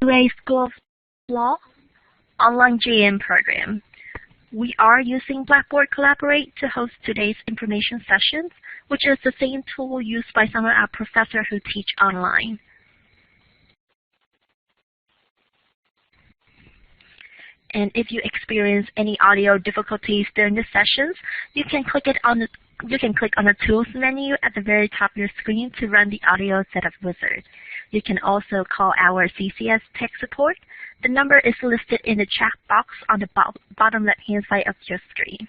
BamaByDistance.ua School of Law online JM program. We are using Blackboard Collaborate to host today's information sessions, which is the same tool used by some of our professors who teach online. And if you experience any audio difficulties during the sessions, you can click on the Tools menu at the very top of your screen to run the audio setup wizard. You can also call our CCS tech support. The number is listed in the chat box on the bottom left-hand side of your screen.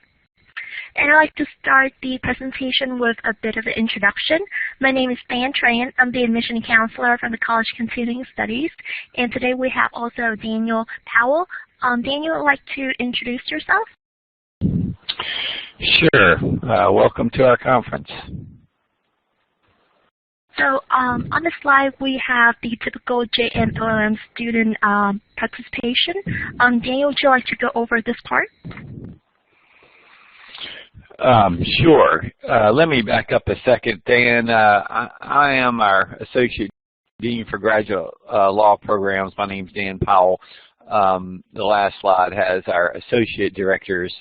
And I'd like to start the presentation with a bit of an introduction. My name is Dan Tran. I'm the admission counselor from the College of Continuing Studies. And today we have also Daniel Powell. Daniel, would like to introduce yourself? Sure. Welcome to our conference. So on the slide, we have the typical JM student participation. Daniel, would you like to go over this part? Sure. Let me back up a second, Dan. I am our Associate Dean for Graduate Law Programs. My name is Dan Powell. The last slide has our Associate Director's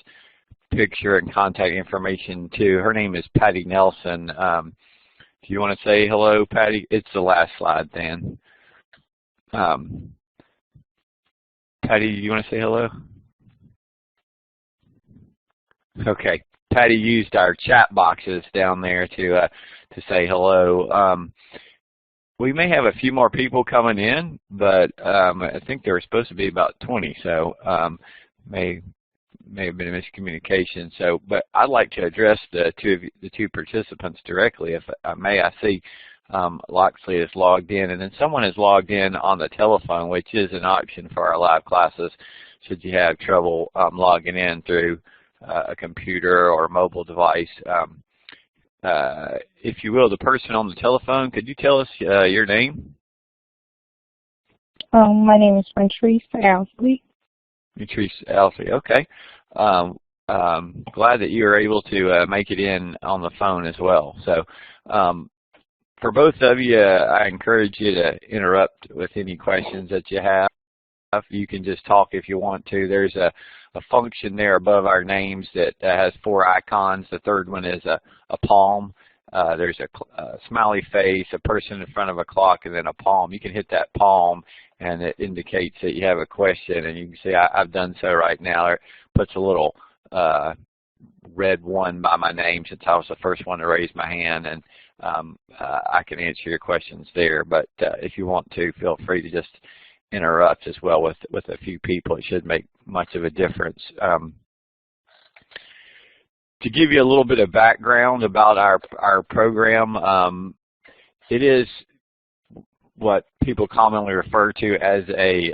picture and contact information too. Her name is Patty Nelson. Do you want to say hello, Patty? It's the last slide, Dan. Patty, do you want to say hello? Okay. Patty used our chat boxes down there to say hello. We may have a few more people coming in, but I think there were supposed to be about 20, so may have been a miscommunication. So, but I'd like to address the two participants directly, if I may. I see Loxley is logged in, and then someone is logged in on the telephone, which is an option for our live classes. Should you have trouble logging in through a computer or a mobile device, if you will, the person on the telephone, could you tell us your name? My name is Patrice Alfie. Patrice Alfie, okay. Glad that you were able to make it in on the phone as well. So for both of you, I encourage you to interrupt with any questions that you have. You can just talk if you want to. There's a function there above our names that has 4 icons. The third one is a palm. There's a smiley face, a person in front of a clock, and then a palm. You can hit that palm, and it indicates that you have a question. And you can see I've done so right now. It puts a little red 1 by my name since I was the first one to raise my hand, and I can answer your questions there. But if you want to, feel free to just interrupt as well with a few people. It should make much of a difference. To give you a little bit of background about our program, it is what people commonly refer to as a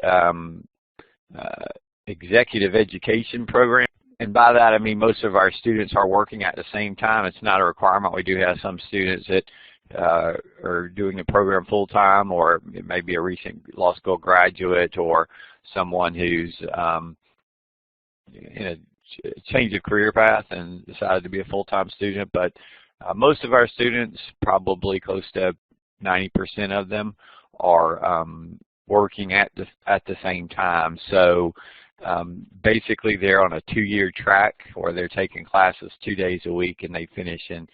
executive education program. And by that I mean most of our students are working at the same time. It's not a requirement. We do have some students that are doing the program full-time, or it may be a recent law school graduate or someone who's in a change of career path and decided to be a full-time student. But most of our students, probably close to 90% of them, are working at the same time. So basically they're on a 2-year track, or they're taking classes 2 days a week and they finish in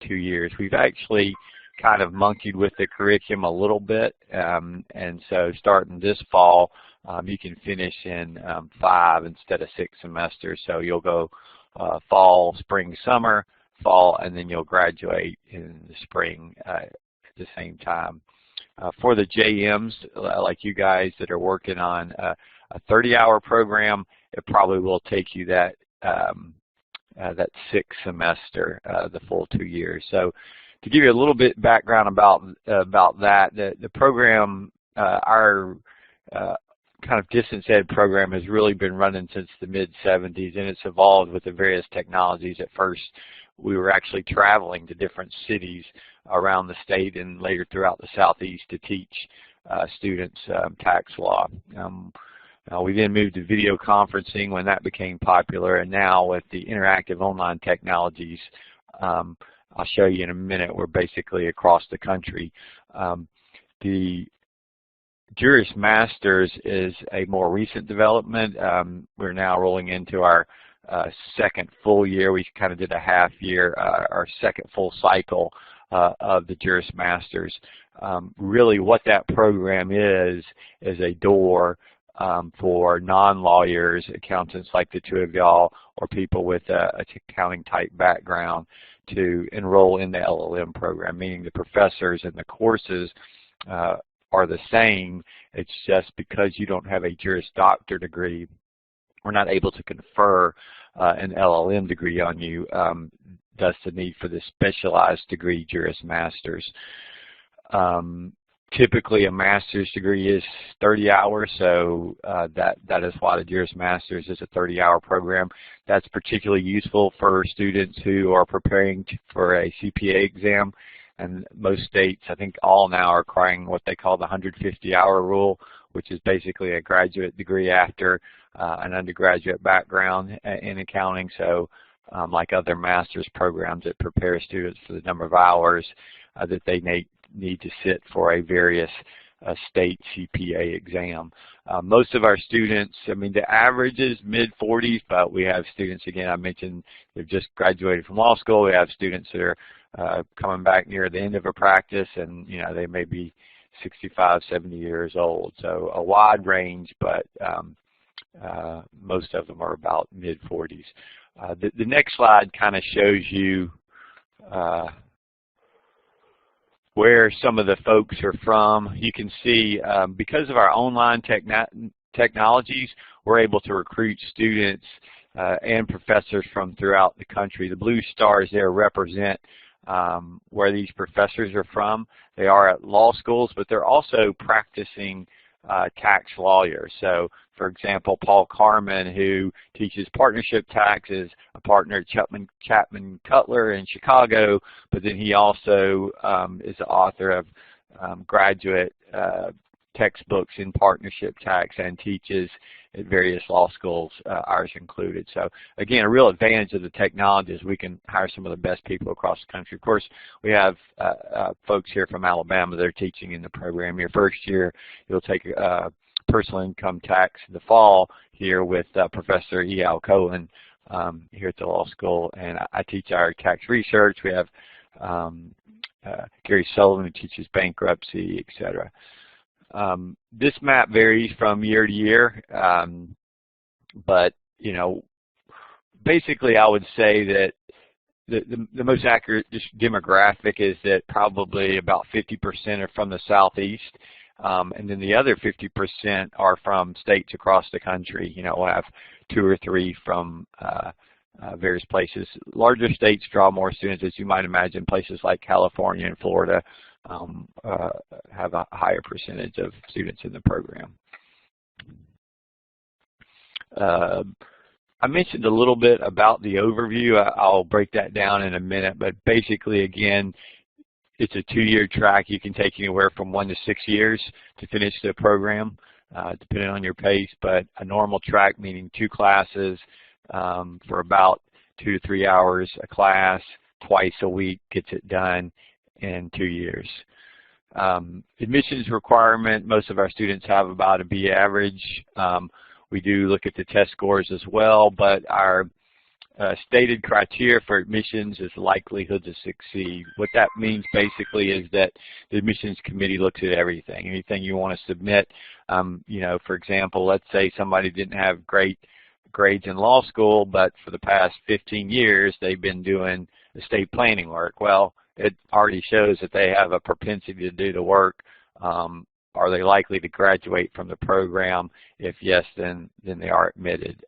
2 years. We've actually kind of monkeyed with the curriculum a little bit, and so starting this fall, you can finish in 5 instead of 6 semesters. So you'll go fall, spring, summer, fall, and then you'll graduate in the spring at the same time. For the JMs, like you guys that are working on a 30-hour program, it probably will take you that 6th semester, the full 2 years. So to give you a little bit background about that, the program, our kind of distance ed program has really been running since the mid-70s, and it's evolved with the various technologies. At first, we were actually traveling to different cities around the state and later throughout the Southeast to teach students tax law. We then moved to video conferencing when that became popular, and now with the interactive online technologies, I'll show you in a minute, we're basically across the country. The Juris Masters is a more recent development. We're now rolling into our second full year. We kind of did a half year, our second full cycle of the Juris Masters. Really what that program is a door for non-lawyers, accountants like the two of y'all, or people with a accounting type background to enroll in the LLM program, meaning the professors and the courses are the same. It's just because you don't have a Juris Doctor degree, we're not able to confer an LLM degree on you, thus the need for this specialized degree, Juris Masters. Typically a master's degree is 30 hours, so that is why the Juris Masters is a 30-hour program. That's particularly useful for students who are preparing for a CPA exam. And most states, I think all now, are requiring what they call the 150-hour rule, which is basically a graduate degree after an undergraduate background in accounting. So like other master's programs, it prepares students for the number of hours that they need to sit for a various state CPA exam. Most of our students, I mean, the average is mid-40s, but we have students, again, I mentioned they've just graduated from law school. We have students that are coming back near the end of a practice, and they may be 65, 70 years old. So a wide range, but most of them are about mid-40s. The next slide kind of shows you where some of the folks are from. You can see because of our online technologies, we're able to recruit students and professors from throughout the country. The blue stars there represent where these professors are from. They are at law schools, but they're also practicing tax lawyers. So, for example, Paul Carman, who teaches partnership tax, is a partner at Chapman Cutler in Chicago, but then he also is the author of graduate textbooks in partnership tax and teaches at various law schools, ours included. So again, a real advantage of the technology is we can hire some of the best people across the country. Of course, we have folks here from Alabama that are teaching in the program. Your first year, you'll take personal income tax in the fall here with Professor E.L. Cohen here at the law school, and I teach our tax research. We have Gary Sullivan, who teaches bankruptcy, etc. This map varies from year to year, but basically I would say that the most accurate demographic is that probably about 50% are from the Southeast, and then the other 50% are from states across the country. We'll have 2 or 3 from various places. Larger states draw more students, as you might imagine. Places like California and Florida have a higher percentage of students in the program. I mentioned a little bit about the overview. I'll break that down in a minute, but basically, again, it's a 2-year track. You can take anywhere from 1 to 6 years to finish the program, depending on your pace, but a normal track, meaning 2 classes for about 2 to 3 hours a class, twice a week, gets it done in 2 years. Admissions requirement, most of our students have about a B average. We do look at the test scores as well, but our stated criteria for admissions is likelihood to succeed. What that means basically is that the admissions committee looks at everything. Anything you want to submit, for example, let's say somebody didn't have great grades in law school, but for the past 15 years they've been doing estate planning work. Well, it already shows that they have a propensity to do the work. Are they likely to graduate from the program? If yes, then they are admitted.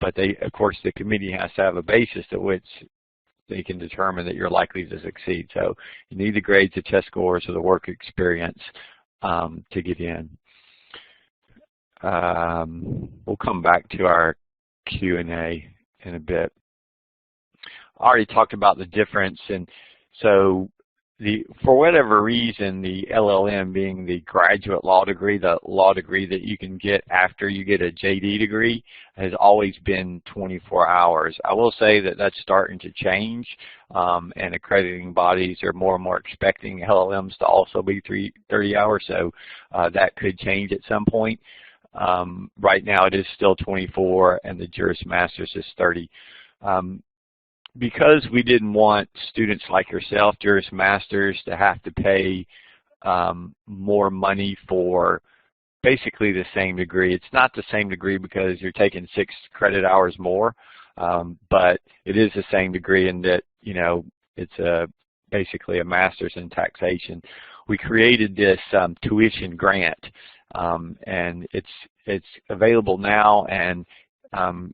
But of course, the committee has to have a basis at which they can determine that you're likely to succeed. So you need the grades, the test scores, or the work experience to get in. We'll come back to our Q&A in a bit. I already talked about the difference, and so for whatever reason, the LLM, being the graduate law degree, the law degree that you can get after you get a JD degree, has always been 24 hours. I will say that that's starting to change, and accrediting bodies are more and more expecting LLMs to also be 30 hours, so that could change at some point. Right now it is still 24, and the Juris Masters is 30. Because we didn't want students like yourself, Juris Masters, to have to pay more money for basically the same degree. It's not the same degree because you're taking 6 credit hours more, but it is the same degree in that, you know, it's basically a master's in taxation. We created this tuition grant, and it's available now and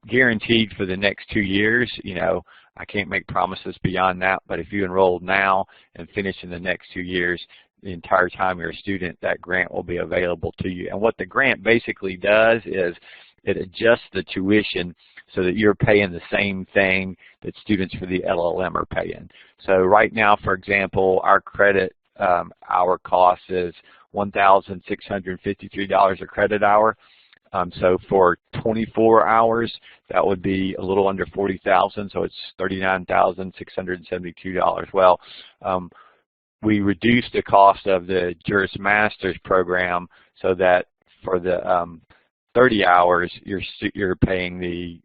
guaranteed for the next 2 years. You know, I can't make promises beyond that, but if you enroll now and finish in the next 2 years, the entire time you're a student, that grant will be available to you. And what the grant basically does is it adjusts the tuition so that you're paying the same thing that students for the LLM are paying. So right now, for example, our credit hour cost is $1,653 a credit hour. So for 24 hours, that would be a little under $40,000, so it's $39,672. Well, we reduced the cost of the Juris Masters program so that for the 30 hours, you're paying the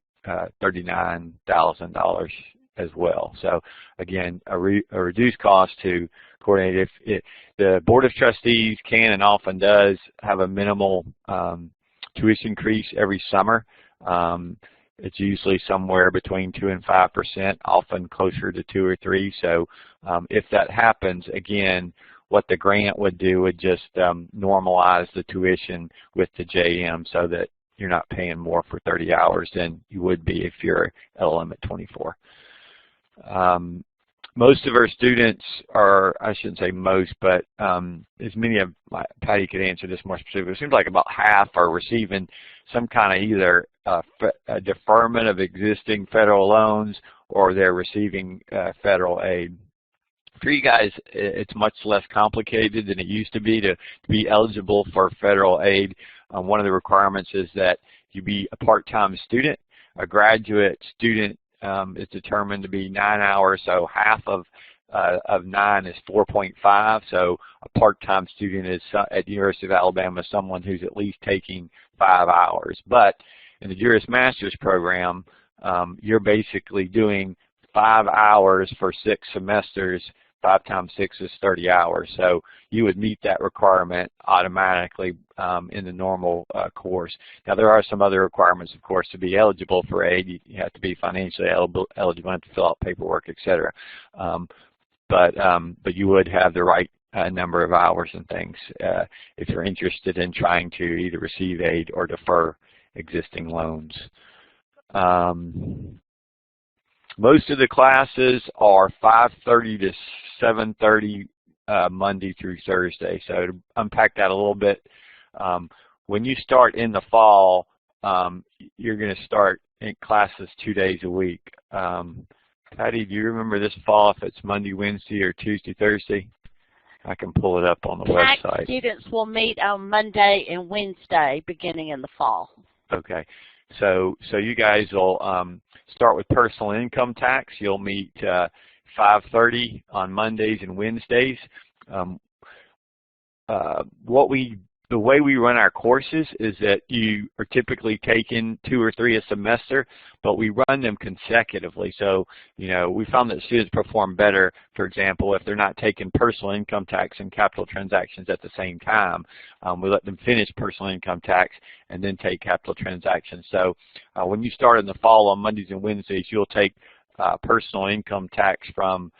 $39,000 as well. So again, a reduced cost to coordinate. The Board of Trustees can and often does have a minimal tuition increase every summer. It's usually somewhere between 2 and 5%, often closer to 2 or 3. So if that happens, again, what the grant would do would just normalize the tuition with the JM so that you're not paying more for 30 hours than you would be if you're LLM at 24. Most of our students are, I shouldn't say most, but as many of Patty could answer this more specifically, it seems like about half are receiving some kind of either a deferment of existing federal loans or they're receiving federal aid. For you guys, it's much less complicated than it used to be eligible for federal aid. One of the requirements is that you be a part-time student. A graduate student is determined to be 9 hours, so half of 9 is 4.5. So a part-time student is at the University of Alabama someone who's at least taking 5 hours. But in the Juris Masters program, you're basically doing 5 hours for 6 semesters. 5 times 6 is 30 hours. So you would meet that requirement automatically in the normal course. Now there are some other requirements, of course, to be eligible for aid. You have to be financially eligible, you have to fill out paperwork, etc. But you would have the right number of hours and things if you're interested in trying to either receive aid or defer existing loans. Most of the classes are 5:30 to 7:30 Monday through Thursday. So to unpack that a little bit, when you start in the fall, you're going to start in classes 2 days a week. Patty, do you remember this fall if it's Monday, Wednesday, or Tuesday, Thursday? I can pull it up on the website. Tax students will meet on Monday and Wednesday beginning in the fall. Okay. So you guys will start with personal income tax. You'll meet 5:30 on Mondays and Wednesdays. The way we run our courses is that you are typically taking 2 or 3 a semester, but we run them consecutively. So, you know, we found that students perform better, for example, if they're not taking personal income tax and capital transactions at the same time. We let them finish personal income tax and then take capital transactions. So when you start in the fall on Mondays and Wednesdays, you'll take personal income tax from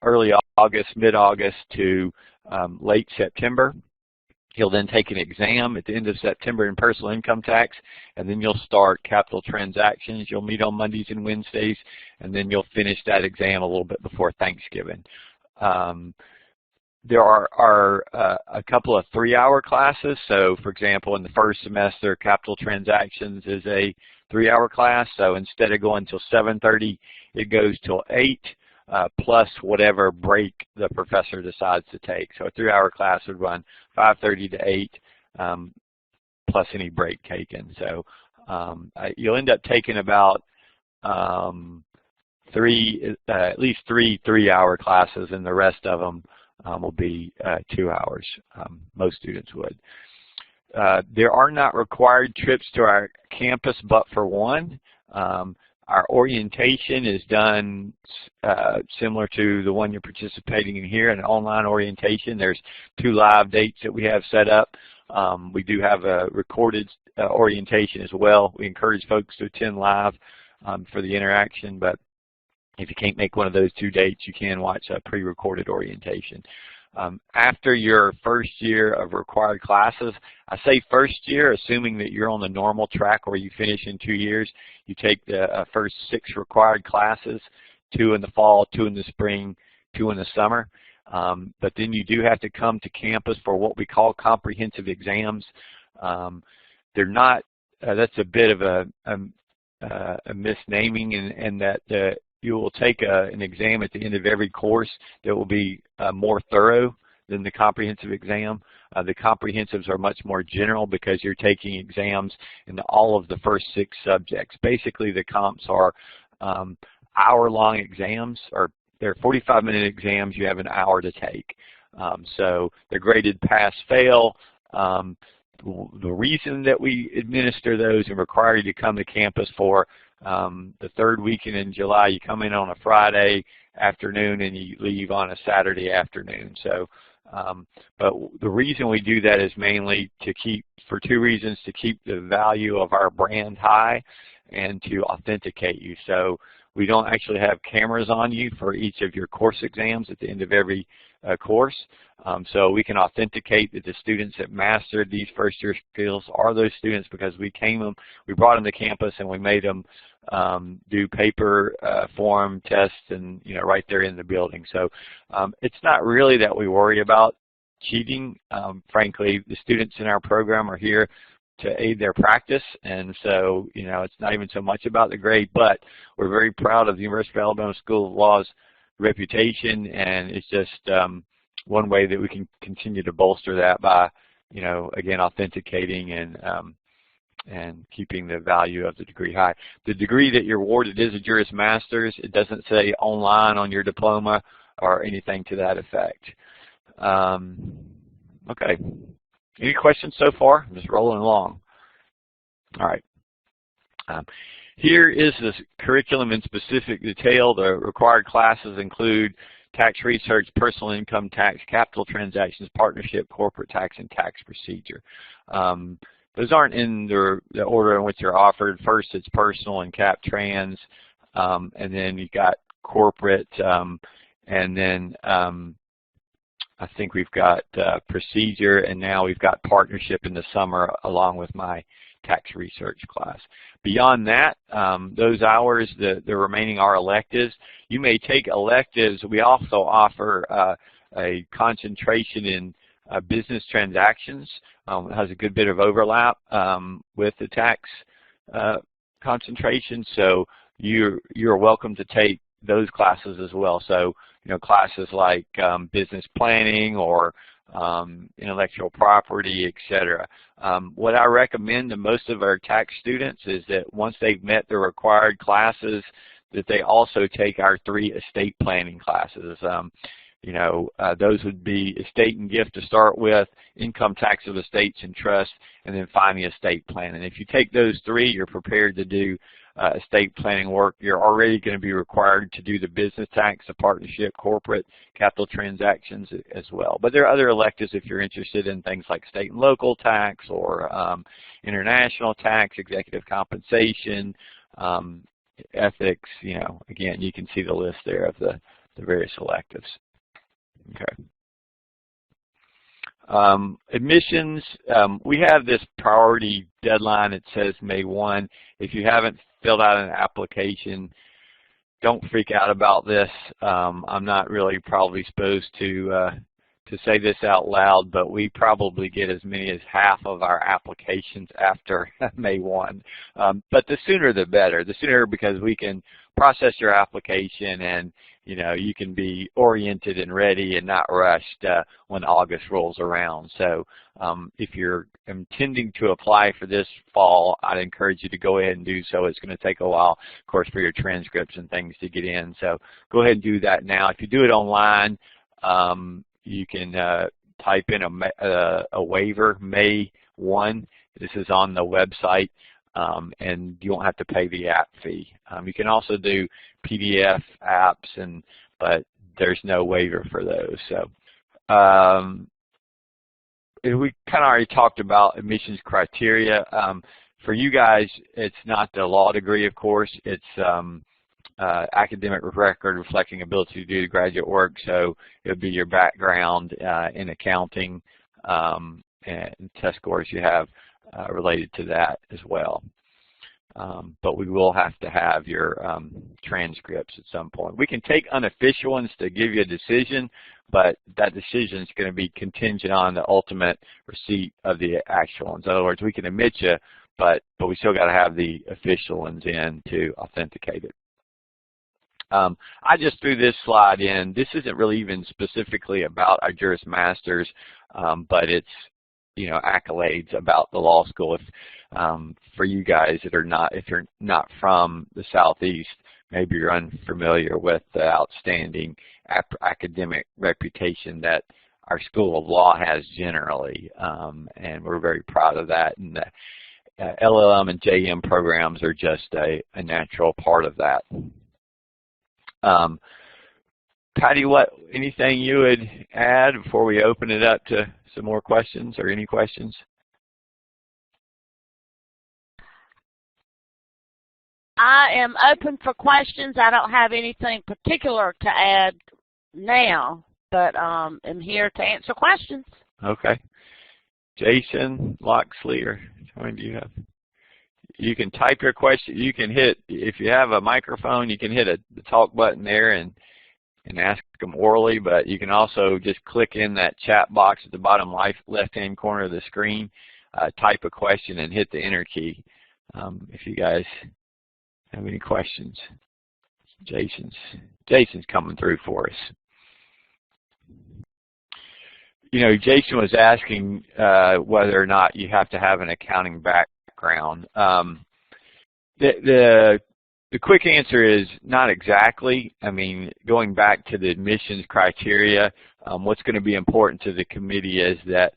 early August, mid-August to late September. You'll then take an exam at the end of September in personal income tax, and then you'll start capital transactions. You'll meet on Mondays and Wednesdays, and then you'll finish that exam a little bit before Thanksgiving. There are a couple of 3-hour classes. So, for example, in the first semester, capital transactions is a 3-hour class. So instead of going till 7:30, it goes till 8. plus whatever break the professor decides to take. So a 3-hour class would run 5:30 to 8 plus any break taken. So you'll end up taking about at least three 3-hour classes, and the rest of them will be 2 hours. Most students would. There are not required trips to our campus but for one. Our orientation is done similar to the one you're participating in here, an online orientation. There's 2 live dates that we have set up. We do have a recorded orientation as well. We encourage folks to attend live for the interaction, but if you can't make one of those 2 dates, you can watch a pre-recorded orientation. After your first year of required classes, I say first year assuming that you're on the normal track where you finish in 2 years. You take the first 6 required classes, 2 in the fall, 2 in the spring, 2 in the summer. But then you do have to come to campus for what we call comprehensive exams. They're not, that's a bit of a misnaming in that you will take an exam at the end of every course that will be more thorough than the comprehensive exam. The comprehensives are much more general because you're taking exams in all of the first 6 subjects. Basically, the comps are hour-long exams, or they're 45-minute exams you have an hour to take. So they're graded pass-fail. The reason that we administer those and require you to come to campus for the 3rd weekend in July, you come in on a Friday afternoon and you leave on a Saturday afternoon. So, but the reason we do that is mainly to keep, for 2 reasons: to keep the value of our brand high and to authenticate you. So we don't actually have cameras on you for each of your course exams at the end of every course. So we can authenticate that the students that mastered these first-year skills are those students because we brought them to campus and we made them do paper form tests and right there in the building. So it's not really that we worry about cheating. Frankly, the students in our program are here to aid their practice, and so it's not even so much about the grade, but we're very proud of the University of Alabama School of Law's reputation, and it's just one way that we can continue to bolster that by, again, authenticating and keeping the value of the degree high. The degree that you're awarded is a Juris Master's. It doesn't say online on your diploma or anything to that effect. Okay. Any questions so far? I'm just rolling along. All right. Here is the curriculum in specific detail. The required classes include tax research, personal income tax, capital transactions, partnership, corporate tax, and tax procedure. Those aren't in the order in which they're offered. First, it's personal and cap trans, and then you've got corporate, and then I think we've got procedure, and now we've got partnership in the summer along with my tax research class. Beyond that, those hours, the remaining are electives. You may take electives. We also offer a concentration in business transactions. It has a good bit of overlap with the tax concentration, so you're welcome to take those classes as well. So, classes like business planning or intellectual property, etc. What I recommend to most of our tax students is that once they've met the required classes, that they also take our 3 estate planning classes. Those would be estate and gift to start with, income tax of estates and trust, and then finally estate plan. And if you take those 3, you're prepared to do estate planning work. You're already going to be required to do the business tax, the partnership, corporate, capital transactions as well. But there are other electives if you're interested in things like state and local tax or international tax, executive compensation, ethics. Again, you can see the list there of the various electives. Okay. Admissions, we have this priority deadline. It says May 1. If you haven't filled out an application, don't freak out about this. I'm not really probably supposed to say this out loud, but we probably get as many as half of our applications after May 1. But the sooner the better. The sooner, because we can process your application you can be oriented and ready and not rushed when August rolls around. So if you're intending to apply for this fall, I'd encourage you to go ahead and do so. It's going to take a while, of course, for your transcripts and things to get in. So go ahead and do that now. If you do it online, you can type in a waiver, May 1. This is on the website, and you won't have to pay the app fee. You can also do PDF apps, but there's no waiver for those. So we kind of already talked about admissions criteria. For you guys, it's not the law degree, of course. It's academic record reflecting ability to do graduate work. So it would be your background in accounting and test scores you have related to that as well. But we will have to have your transcripts at some point. We can take unofficial ones to give you a decision, but that decision is going to be contingent on the ultimate receipt of the actual ones. In other words, we can admit you, but we still got to have the official ones in to authenticate it. I just threw this slide in. This isn't really even specifically about our Juris Masters, but it's accolades about the law school. If for you guys that are not, if you're not from the Southeast, maybe you're unfamiliar with the outstanding academic reputation that our School of Law has generally, and we're very proud of that. And the LLM and JM programs are just a natural part of that. Patty, anything you would add before we open it up to some more questions or any questions? I am open for questions. I don't have anything particular to add now, but I'm here to answer questions. Okay. Jason Loxley, or how many do you have? You can type your question. You can hit, if you have a microphone, you can hit the talk button there and ask them orally, but you can also just click in that chat box at the bottom left-hand corner of the screen, type a question and hit the enter key if you guys have any questions. Jason's coming through for us. Jason was asking whether or not you have to have an accounting background. The quick answer is not exactly. I mean, going back to the admissions criteria, what's going to be important to the committee is that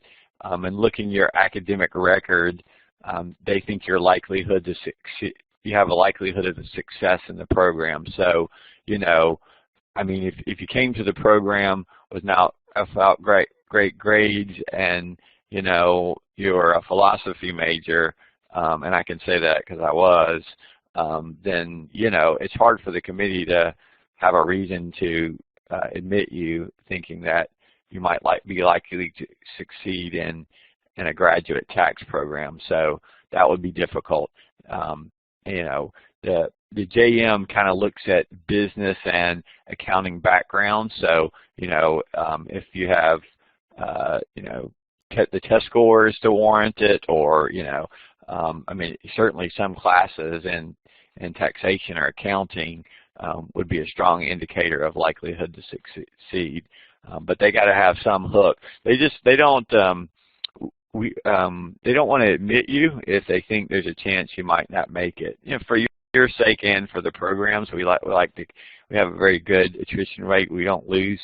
in looking at your academic record, they think your likelihood to succeed, you have a likelihood of success in the program. So, I mean, if you came to the program without great grades and, you're a philosophy major, and I can say that because I was, then, it's hard for the committee to have a reason to admit you thinking that you might be likely to succeed in a graduate tax program. So that would be difficult. The JM kind of looks at business and accounting background. So, if you have, the test scores to warrant it, or, I mean, certainly some classes in taxation or accounting would be a strong indicator of likelihood to succeed. But they got to have some hook. They don't want to admit you if they think there's a chance you might not make it. For your sake and for the programs, we have a very good attrition rate. We don't lose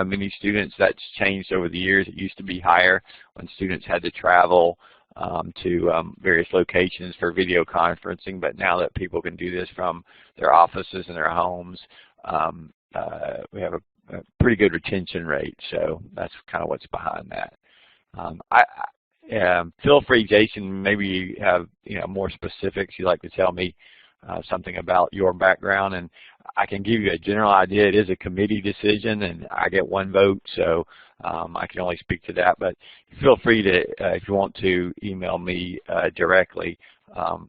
many students. That's changed over the years. It used to be higher when students had to travel to various locations for video conferencing, but now that people can do this from their offices and their homes, we have a pretty good retention rate. So that's kind of what's behind that. Feel free, Jason, maybe you have more specifics you'd like to tell me something about your background, and I can give you a general idea. It is a committee decision, and I get one vote, so I can only speak to that. But feel free to, if you want to, email me directly.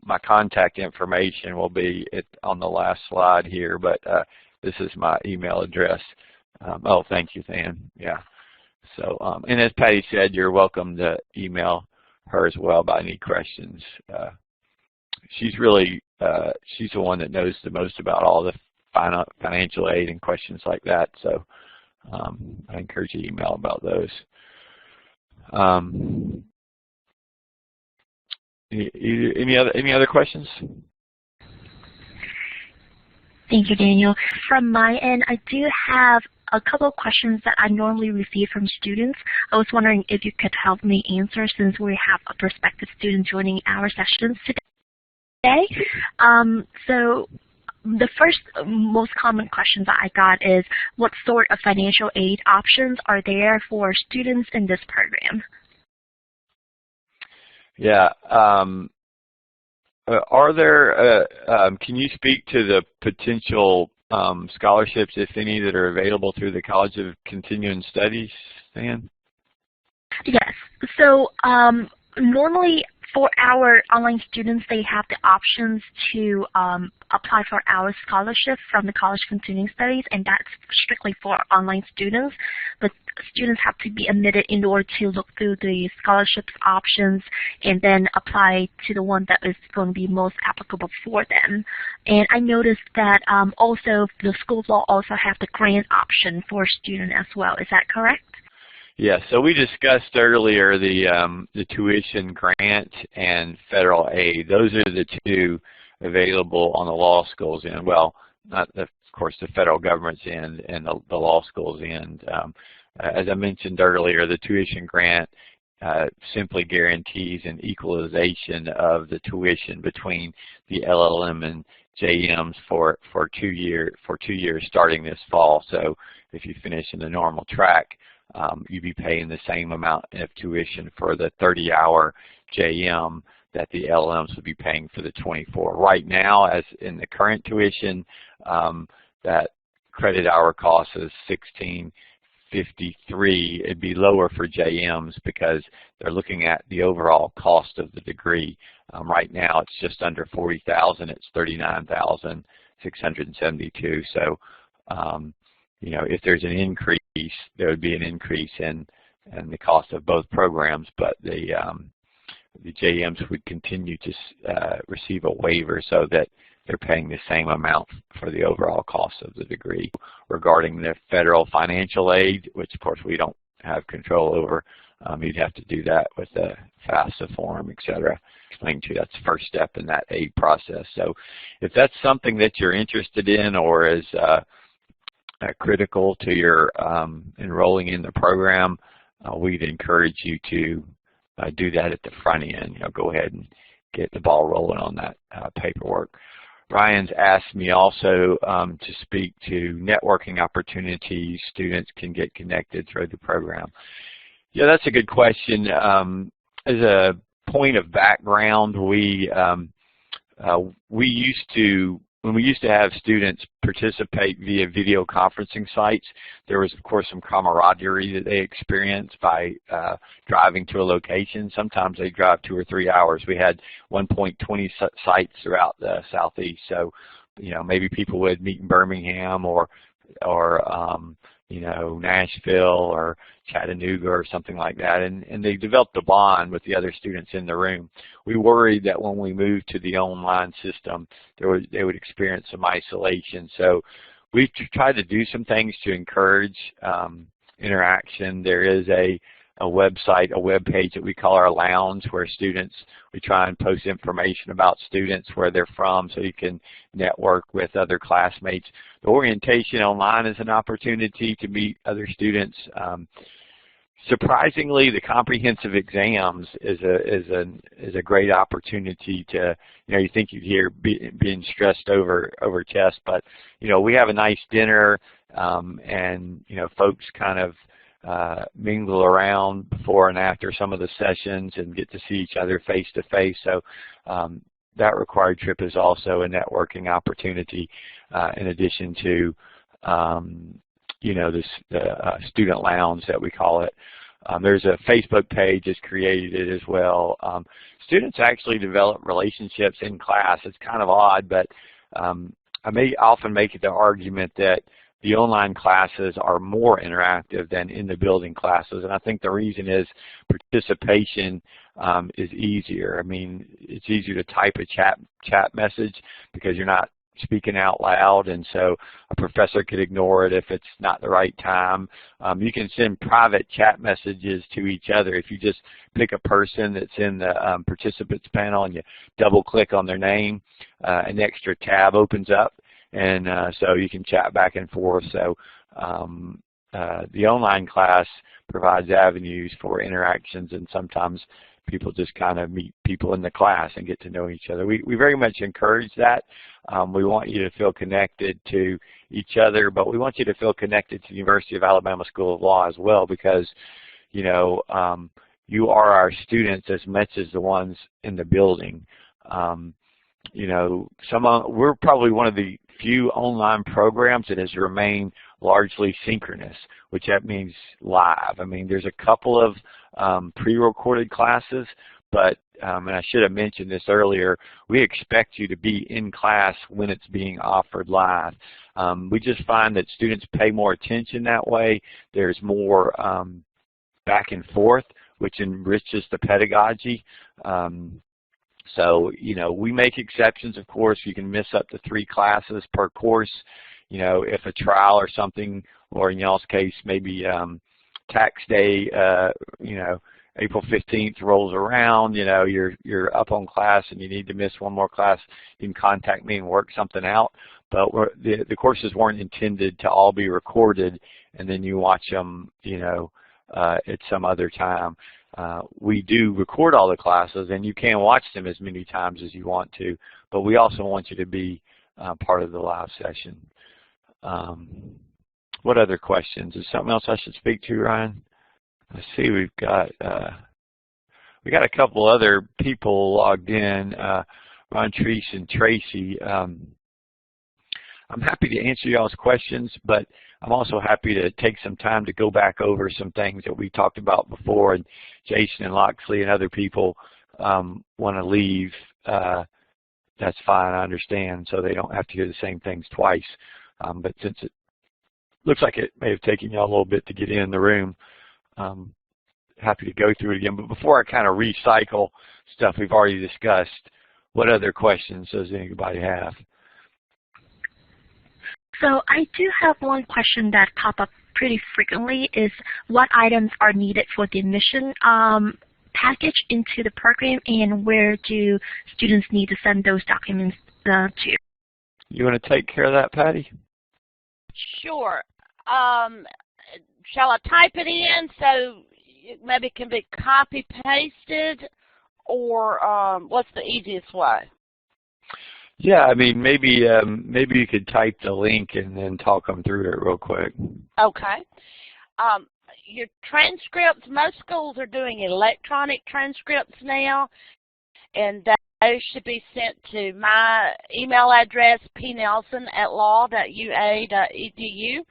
My contact information will be on the last slide here, but this is my email address. Oh, thank you, Than. Yeah. So, and as Patty said, you're welcome to email her as well about any questions. She's really, she's the one that knows the most about all the financial aid and questions like that. So I encourage you to email about those. Any other questions? Thank you, Daniel. From my end, I do have a couple of questions that I normally receive from students. I was wondering if you could help me answer since we have a prospective student joining our sessions today. So the first most common question that I got is, what sort of financial aid options are there for students in this program? Yeah. Are there, can you speak to the potential scholarships, if any, that are available through the College of Continuing Studies, Stan? Yes. So normally for our online students, they have the options to apply for our scholarship from the College of Continuing Studies, and that's strictly for online students. But students have to be admitted in order to look through the scholarships options and then apply to the one that is going to be most applicable for them. And I noticed that also the schools will also have the grant option for students as well. Is that correct? Yeah, so we discussed earlier the tuition grant and federal aid. Those are the two available on the law school's end. Well, not of course the federal government's end and the law school's end. As I mentioned earlier, the tuition grant simply guarantees an equalization of the tuition between the LLM and JMs for 2 years starting this fall. So if you finish in the normal track, you'd be paying the same amount of tuition for the 30-hour JM that the LLMs would be paying for the 24. Right now, as in the current tuition, that credit hour cost is $16.53. It'd be lower for JMs because they're looking at the overall cost of the degree. Right now, it's just under $40,000. It's $39,672. So, you know, if there's an increase, there would be an increase in the cost of both programs, but the JMs would continue to receive a waiver so that they're paying the same amount for the overall cost of the degree. Regarding the federal financial aid, which of course we don't have control over, you'd have to do that with the FAFSA form, etc. Explain to you that's the first step in that aid process. So if that's something that you're interested in or is critical to your enrolling in the program, we'd encourage you to do that at the front end. You know, go ahead and get the ball rolling on that paperwork. Ryan's asked me also to speak to networking opportunities students can get connected through the program. Yeah, that's a good question. As a point of background, when we used to have students participate via video conferencing sites, there was, of course, some camaraderie that they experienced by driving to a location. Sometimes they drive 2 or 3 hours. We had 1.20 sites throughout the Southeast. So, you know, maybe people would meet in Birmingham or you know, Nashville or Chattanooga or something like that, and they developed a bond with the other students in the room. We worried that when we moved to the online system, they would experience some isolation. So we've tried to do some things to encourage interaction. There is a website, a web page that we call our lounge, where we try and post information about students, where they're from, so you can network with other classmates. The orientation online is an opportunity to meet other students. Surprisingly, the comprehensive exams is a great opportunity to, you know, you think you'd hear being stressed over tests, but, you know, we have a nice dinner, and, you know, folks kind of mingle around before and after some of the sessions and get to see each other face to face. So that required trip is also a networking opportunity, in addition to you know, the student lounge that we call it. There's a Facebook page that's created as well. Students actually develop relationships in class. It's kind of odd, but I may often make the argument that the online classes are more interactive than in the building classes, and I think the reason is participation is easier. I mean, it's easier to type a chat message because you're not speaking out loud, and so a professor could ignore it if it's not the right time. You can send private chat messages to each other. If you just pick a person that's in the participants panel and you double click on their name, an extra tab opens up, and so you can chat back and forth. So the online class provides avenues for interactions, and sometimes people just kind of meet people in the class and get to know each other. We very much encourage that. We want you to feel connected to each other, but we want you to feel connected to the University of Alabama School of Law as well, because you know you are our students as much as the ones in the building. You know, we're probably one of the few online programs that has remained largely synchronous, which that means live. I mean, there's a couple of pre-recorded classes, but, and I should have mentioned this earlier, we expect you to be in class when it's being offered live. We just find that students pay more attention that way. There's more back and forth, which enriches the pedagogy. So, you know, we make exceptions, of course. You can miss up to 3 classes per course. You know, if a trial or something, or in y'all's case, maybe tax day, you know, April 15th rolls around, you know, you're up on class and you need to miss one more class, you can contact me and work something out. But the courses weren't intended to all be recorded and then you watch them, you know, at some other time. We do record all the classes, and you can watch them as many times as you want to, but we also want you to be part of the live session. What other questions? Is something else I should speak to, Ryan? I see we got a couple other people logged in, Ron, Treese, and Tracy. I'm happy to answer y'all's questions, but I'm also happy to take some time to go back over some things that we talked about before, and Jason and Loxley and other people want to leave. That's fine, I understand, so they don't have to hear the same things twice. But since it looks like it may have taken y'all a little bit to get in the room, happy to go through it again. But before I kind of recycle stuff we've already discussed, what other questions does anybody have? So I do have one question that pop up pretty frequently is what items are needed for the admission package into the program, and where do students need to send those documents to? You want to take care of that, Patty? Sure. Shall I type it in so it maybe can be copy-pasted, or what's the easiest way? Yeah, I mean, maybe you could type the link and then talk them through it real quick. Okay. Your transcripts, most schools are doing electronic transcripts now, and those should be sent to my email address, pnelson@law.ua.edu.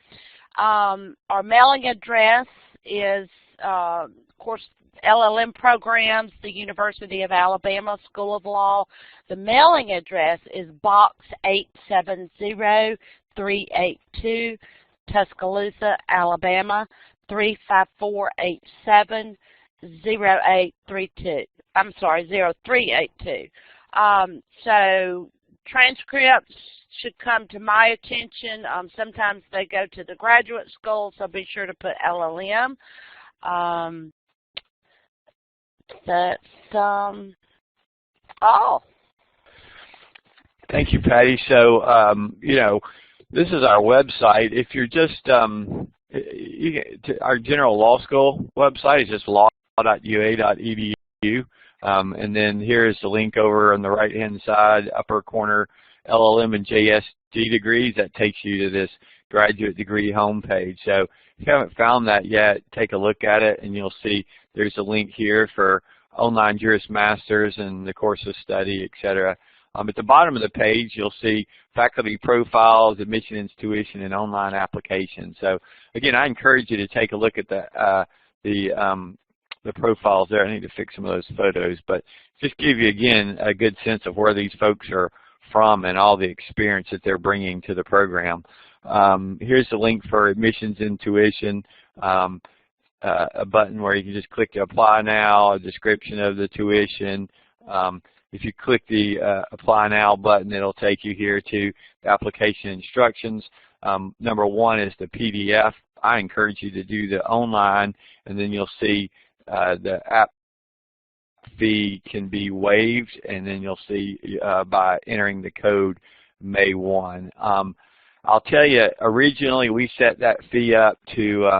Our mailing address is, of course, LLM programs, the University of Alabama School of Law. The mailing address is Box 870382, Tuscaloosa, Alabama 35487 0832. I'm sorry, 0382. So transcripts should come to my attention. Sometimes they go to the graduate school, so be sure to put LLM. That's all. Thank you, Patty. So, you know, this is our website. If you're just, our general law school website is just law.ua.edu. And then here's the link over on the right-hand side, upper corner, LLM and JSG degrees. That takes you to this graduate degree homepage. So if you haven't found that yet, take a look at it, and you'll see there's a link here for online Juris Masters and the course of study, etc. At the bottom of the page, you'll see faculty profiles, admission and tuition, and online applications. So again, I encourage you to take a look at the profiles there. I need to fix some of those photos, but just give you, again, a good sense of where these folks are from and all the experience that they're bringing to the program. Here's the link for admissions and tuition, a button where you can just click to apply now, a description of the tuition. if you click the Apply Now button, it'll take you here to the application instructions. Number one is the PDF. I encourage you to do the online, and then you'll see the app fee can be waived, and then you'll see by entering the code May 1. I'll tell you, originally we set that fee up to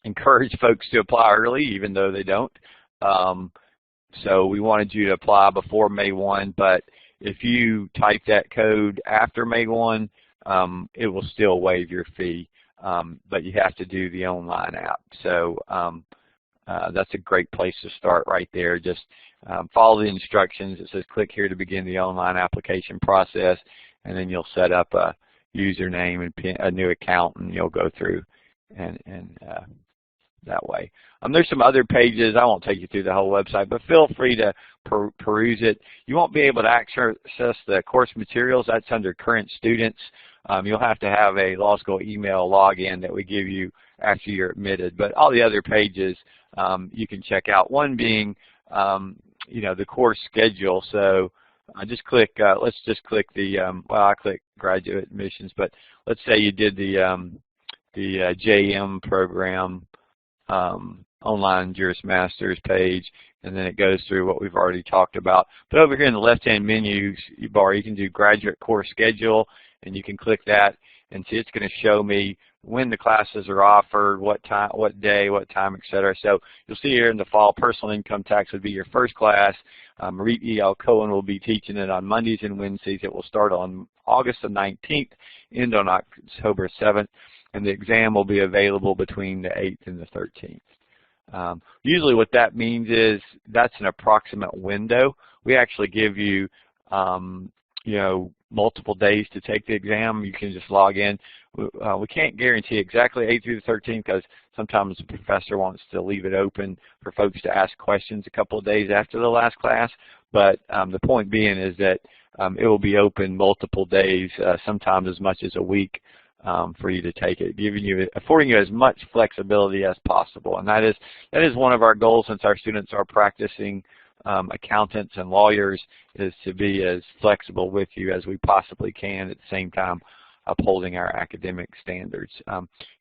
encourage folks to apply early, even though they don't. So we wanted you to apply before May 1, but if you type that code after May 1, it will still waive your fee, but you have to do the online app. So that's a great place to start right there. Just follow the instructions. It says click here to begin the online application process, and then you'll set up a username and a new account, and you'll go through and that way. There's some other pages. I won't take you through the whole website, but feel free to peruse it. You won't be able to access the course materials. That's under current students. You'll have to have a law school email login that we give you after you're admitted. But all the other pages you can check out. One being, the course schedule. So I just click. Let's just click the. Well, I click graduate admissions, but let's say you did the JM program. Online Juris Masters page, and then it goes through what we've already talked about. But over here in the left-hand menu bar, you can do graduate course schedule, and you can click that and see it's going to show me when the classes are offered, what time, what day, what time, etc. So you'll see here in the fall, personal income tax would be your first class. Marit E.L. Cohen will be teaching it on Mondays and Wednesdays. It will start on August the 19th, end on October 7th. And the exam will be available between the 8th and the 13th. Usually what that means is that's an approximate window. We actually give you, multiple days to take the exam. You can just log in. We can't guarantee exactly 8th through the 13th because sometimes the professor wants to leave it open for folks to ask questions a couple of days after the last class. But the point being is that it will be open multiple days, sometimes as much as a week. For you to take it, affording you as much flexibility as possible, and that is one of our goals. Since our students are practicing accountants and lawyers, is to be as flexible with you as we possibly can, at the same time upholding our academic standards.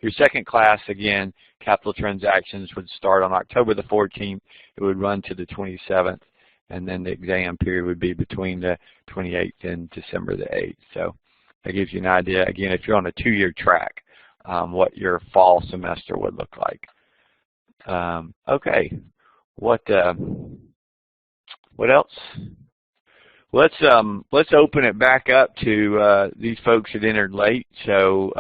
Your second class, again, capital transactions, would start on October the 14th. It would run to the 27th, and then the exam period would be between the 28th and December the 8th. So that gives you an idea, again, if you're on a 2-year track, what your fall semester would look like. Okay, what else? Let's open it back up to these folks that entered late, so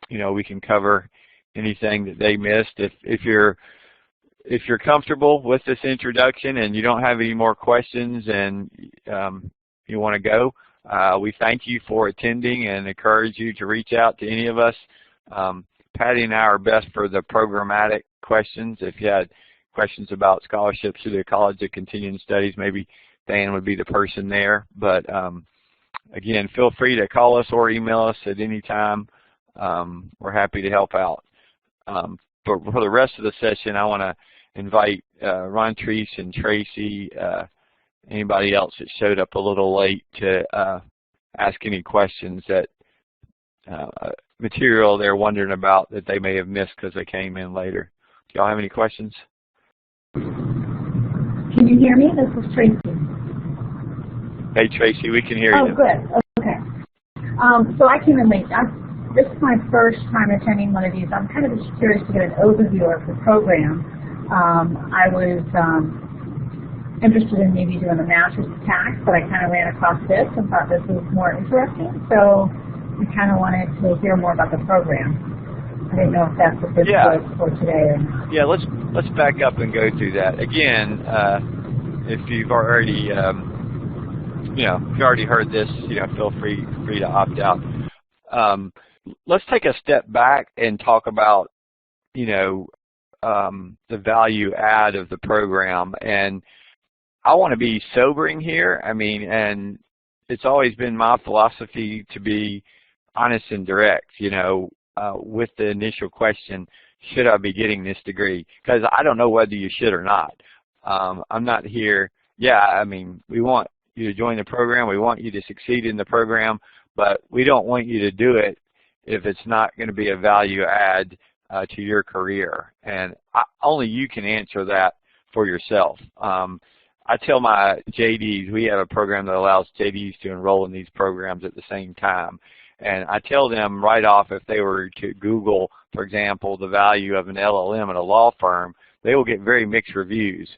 we can cover anything that they missed. If you're comfortable with this introduction and you don't have any more questions and you want to go, we thank you for attending and encourage you to reach out to any of us. Patty and I are best for the programmatic questions. If you had questions about scholarships through the College of Continuing Studies, maybe Dan would be the person there. But again, feel free to call us or email us at any time. We're happy to help out. But for the rest of the session, I want to invite Ron Treese and Tracy, anybody else that showed up a little late, to ask any questions that material they're wondering about that they may have missed because they came in later. Do y'all have any questions? Can you hear me? This is Tracy. Hey Tracy, we can hear you. Oh, good. Okay. So I came in late. This is my first time attending one of these. I'm kind of just curious to get an overview of the program. I was interested in maybe doing a master's of tax, but I kind of ran across this and thought this was more interesting. So I kind of wanted to hear more about the program. I didn't know if that's what this was for today or not. Yeah, let's back up and go through that again. If you've already if you already heard this, feel free to opt out. Let's take a step back and talk about the value add of the program. And I want to be sobering here. I mean, and it's always been my philosophy to be honest and direct, with the initial question, should I be getting this degree? Because I don't know whether you should or not. I'm not here, yeah, I mean, we want you to join the program, we want you to succeed in the program, but we don't want you to do it if it's not going to be a value add to your career. And only you can answer that for yourself. I tell my JDs, we have a program that allows JDs to enroll in these programs at the same time. And I tell them right off, if they were to Google, for example, the value of an LLM at a law firm, they will get very mixed reviews.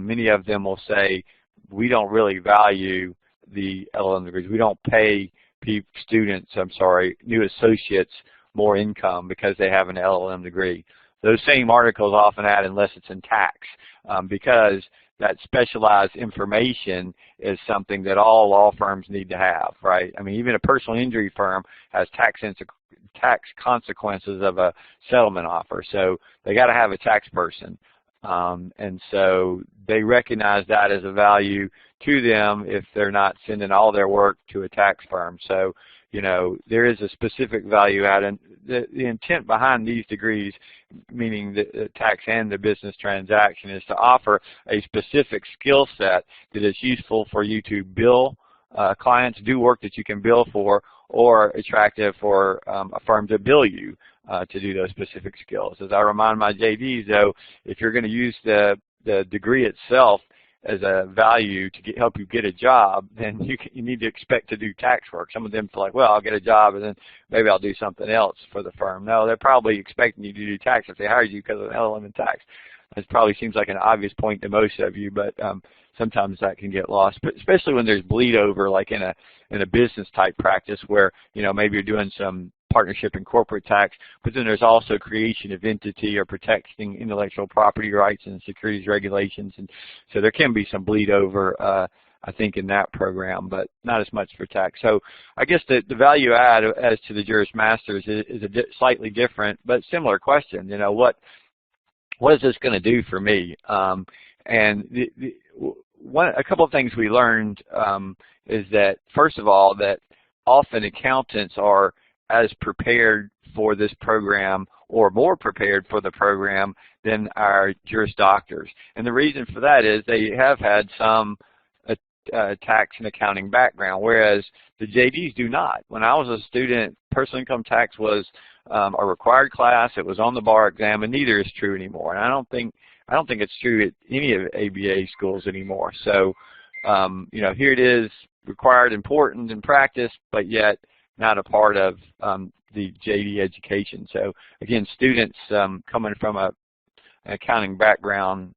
Many of them will say, we don't really value the LLM degrees. We don't pay new associates more income because they have an LLM degree. Those same articles often add, unless it's in tax, because that specialized information is something that all law firms need to have, right? I mean, even a personal injury firm has tax consequences of a settlement offer, so they got to have a tax person. And so they recognize that as a value to them if they're not sending all their work to a tax firm. So, you know, there is a specific value add, and the intent behind these degrees, meaning the tax and the business transaction, is to offer a specific skill set that is useful for you to bill clients, do work that you can bill for, or attractive for a firm to bill you to do those specific skills. As I remind my JDs, though, if you're going to use the degree itself as a value to help you get a job, then you need to expect to do tax work. Some of them feel like, well, I'll get a job and then maybe I'll do something else for the firm. No, they're probably expecting you to do tax if they hired you because of an LLM in tax. It probably seems like an obvious point to most of you, but sometimes that can get lost, but especially when there's bleed over, like in a business type practice where, you know, maybe you're doing some partnership and corporate tax, but then there's also creation of entity or protecting intellectual property rights and securities regulations, and so there can be some bleed over, I think, in that program, but not as much for tax. So I guess the value add as to the Juris Masters is a slightly different but similar question. You know, what is this going to do for me? And a couple of things we learned is that, first of all, that often accountants are as prepared for this program or more prepared for the program than our Juris Doctors. And the reason for that is they have had some tax and accounting background, whereas the JDs do not. When I was a student, personal income tax was a required class. It was on the bar exam, and neither is true anymore. And I don't think it's true at any of ABA schools anymore. So, you know, here it is, required, important in practice, but yet not a part of the JD education. So again, students coming from an accounting background,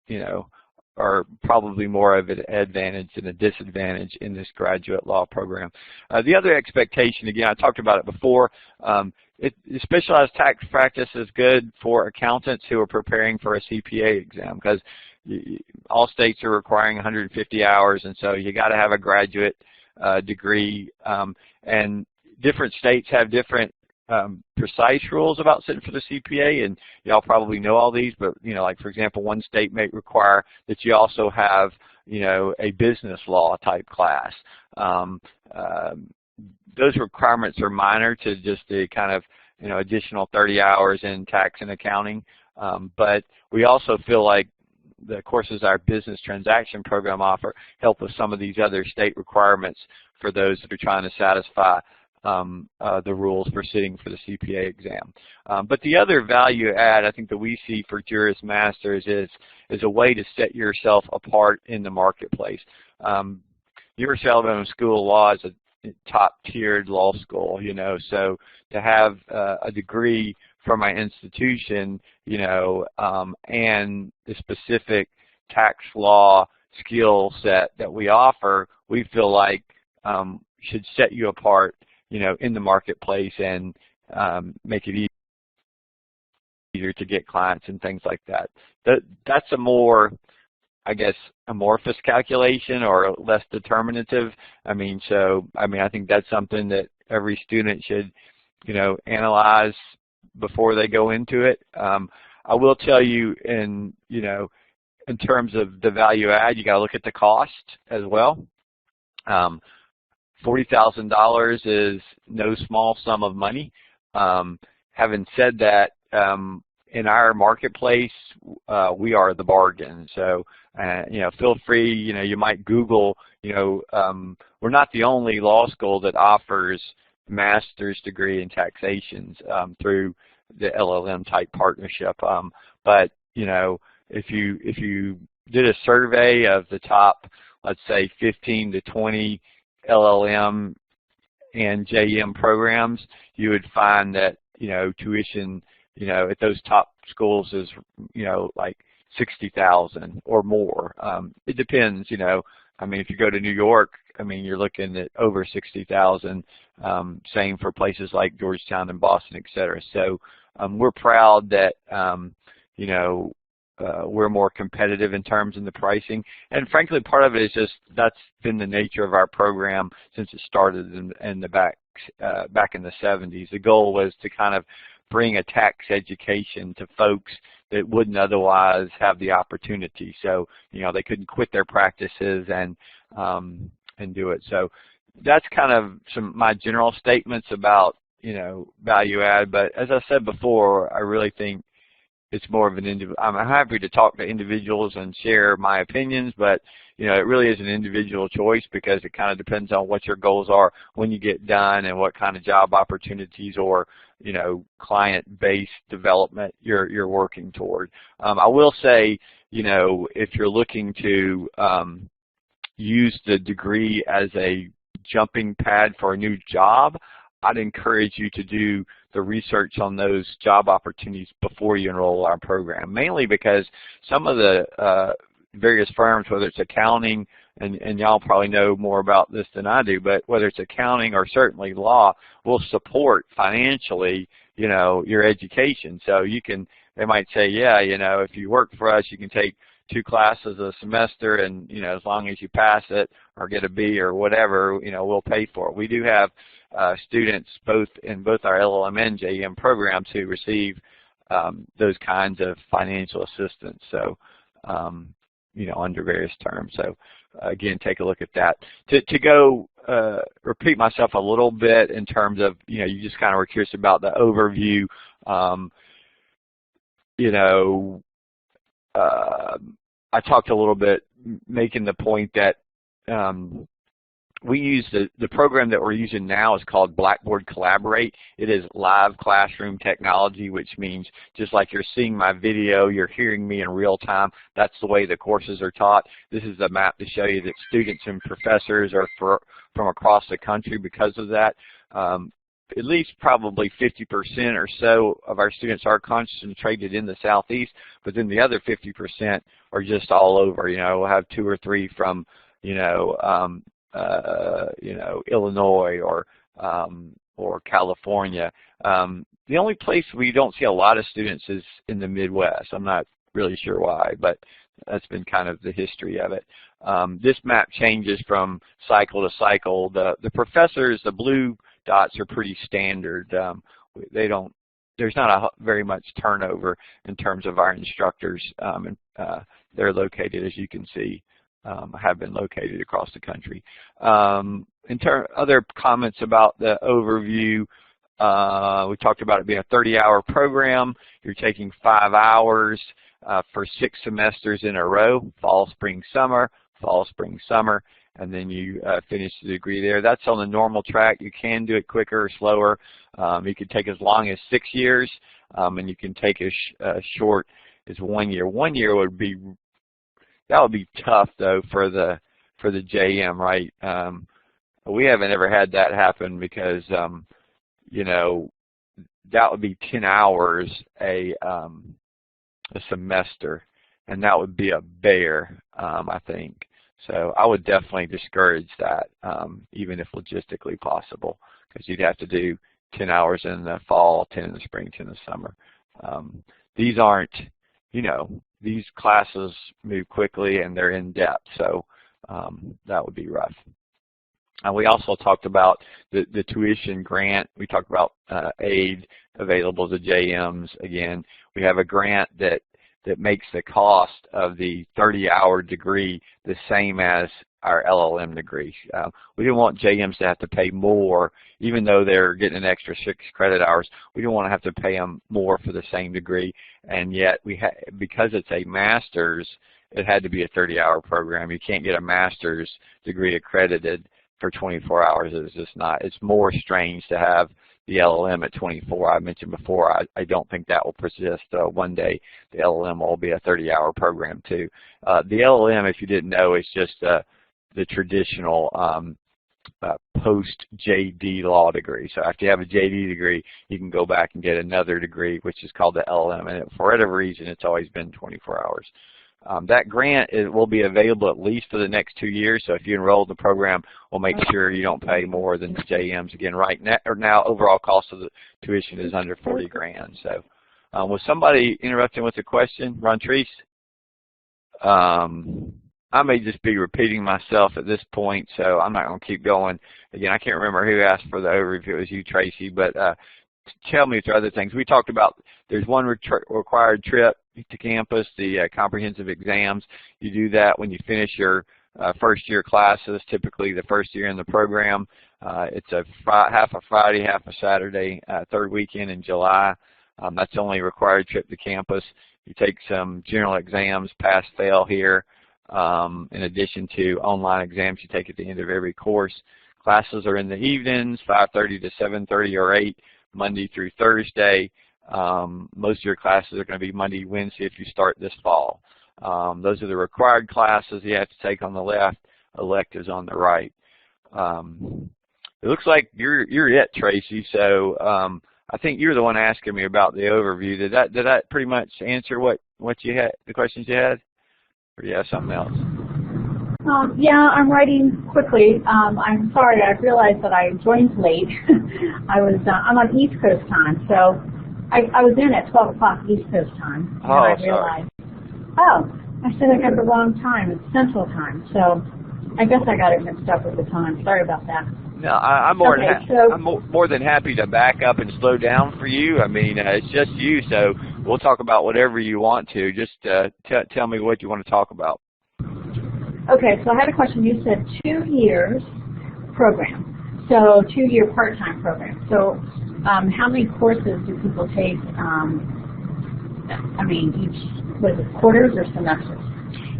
you know, are probably more of an advantage than a disadvantage in this graduate law program. The other expectation, again, I talked about it before, specialized tax practice is good for accountants who are preparing for a CPA exam, because all states are requiring 150 hours, and so you got to have a graduate degree, and different states have different precise rules about sitting for the CPA, and y'all probably know all these, but, you know, like, for example, one state may require that you also have, you know, a business law type class. Those requirements are minor to just the kind of, you know, additional 30 hours in tax and accounting, but we also feel like the courses our business transaction program offer help with some of these other state requirements for those that are trying to satisfy the rules for sitting for the CPA exam. But the other value add, I think, that we see for Juris Masters is a way to set yourself apart in the marketplace. University of Alabama School of Law is a top-tiered law school, you know, so to have a degree from my institution, you know, and the specific tax law skill set that we offer, we feel like should set you apart, you know, in the marketplace and make it easier to get clients and things like that. That's a more, I guess, amorphous calculation or less determinative. I mean, I think that's something that every student should, you know, analyze before they go into it. I will tell you, in terms of the value add, you got to look at the cost as well. $40,000 is no small sum of money. Having said that, in our marketplace, we are the bargain. So Feel free, you might Google, we're not the only law school that offers master's degree in taxations through the LLM type partnership. But if you did a survey of the top, let's say 15 to 20 LLM and JM programs, you would find that tuition at those top schools is like $60,000 or more. It depends. If you go to New York, you're looking at over $60,000. Same for places like Georgetown and Boston, et cetera. So we're proud that we're more competitive in terms of the pricing, and frankly, part of it is just that's been the nature of our program since it started in the back in the 70s. The goal was to kind of bring a tax education to folks that wouldn't otherwise have the opportunity. So they couldn't quit their practices and do it. So that's kind of my general statements about value add. But as I said before, I really think it's more of an I'm happy to talk to individuals and share my opinions, but it really is an individual choice because it kind of depends on what your goals are when you get done and what kind of job opportunities or client-based development you're working toward. I will say, if you're looking to use the degree as a jumping pad for a new job, I'd encourage you to do the research on those job opportunities before you enroll in our program, mainly because some of the various firms, whether it's accounting, and y'all probably know more about this than I do, but whether it's accounting or certainly law, will support financially, your education. So they might say, yeah, if you work for us, you can take 2 classes a semester, and as long as you pass it or get a B or whatever, we'll pay for it. We do have students in both our LLM and JM programs who receive those kinds of financial assistance. So under various terms. So again, take a look at that. To go repeat myself a little bit in terms of you just kind of were curious about the overview. I talked a little bit making the point that we use the program that we're using now is called Blackboard Collaborate. It is live classroom technology, which means just like you're seeing my video, you're hearing me in real time. That's the way the courses are taught. This is a map to show you that students and professors are from across the country because of that. At least probably 50% or so of our students are concentrated in the Southeast, but then the other 50% are just all over. We'll have 2 or 3 from, Illinois or California. The only place we don't see a lot of students is in the Midwest. I'm not really sure why, but that's been kind of the history of it. This map changes from cycle to cycle. The professors, the blue dots, are pretty standard. There's not very much turnover in terms of our instructors. They're located, as you can see, have been located across the country. Other comments about the overview, we talked about it being a 30-hour program. You're taking 5 hours for 6 semesters in a row, fall, spring, summer, and then you finish the degree there. That's on the normal track. You can do it quicker or slower. You can take as long as 6 years, and you can take as short as 1 year. 1 year would be tough though for the JM, right? We haven't ever had that happen because that would be 10 hours a semester, and that would be a bear, I think. So I would definitely discourage that, even if logistically possible, because you'd have to do 10 hours in the fall, 10 in the spring, 10 in the summer. These aren't, these classes move quickly and they're in depth, so that would be rough. We also talked about the tuition grant. We talked about aid available to JMs. Again, we have a grant that makes the cost of the 30-hour degree the same as our LLM degree. We didn't want JMs to have to pay more, even though they're getting an extra 6 credit hours. We didn't want to have to pay them more for the same degree, and yet because it's a master's it had to be a 30-hour program. You can't get a master's degree accredited for 24 hours. It's just not. It's more strange to have the LLM at 24. I mentioned before, I don't think that will persist. One day the LLM will be a 30-hour program too. The LLM, if you didn't know, is just the traditional post-JD law degree. So after you have a JD degree, you can go back and get another degree, which is called the LLM. And for whatever reason, it's always been 24 hours. That grant will be available at least for the next 2 years. So if you enroll in the program, we'll make sure you don't pay more than the JMs. Again, right now, overall cost of the tuition is under 40 grand. So was somebody interrupting with a question? Rontrice? I may just be repeating myself at this point, so I'm not going to keep going. Again, I can't remember who asked for the overview. It was you, Tracy, but tell me for other things. We talked about there's one required trip to campus, the comprehensive exams. You do that when you finish your first year classes, typically the first year in the program. It's half a Friday, half a Saturday, third weekend in July. That's the only required trip to campus. You take some general exams, pass, fail here, in addition to online exams you take at the end of every course. Classes are in the evenings, 5:30 to 7:30 or 8, Monday through Thursday. Most of your classes are going to be Monday, Wednesday if you start this fall. Those are the required classes you have to take on the left, electives on the right. It looks like you're it, Tracy. So I think you're the one asking me about the overview. Did that pretty much answer what you had, the questions you had? Or do you have something else? Yeah, I'm writing quickly. I'm sorry, I realized that I joined late. I'm on East Coast time, so I was in at 12 o'clock East Coast time, and I realized, I said I got the wrong time. It's Central time, so I guess I got it mixed up with the time. Sorry about that. No, I'm more than happy to back up and slow down for you. I mean, it's just you, so we'll talk about whatever you want to. Just tell me what you want to talk about. Okay, so I had a question. You said 2 years program, so 2-year part-time program. So how many courses do people take? I mean, was it quarters or semesters?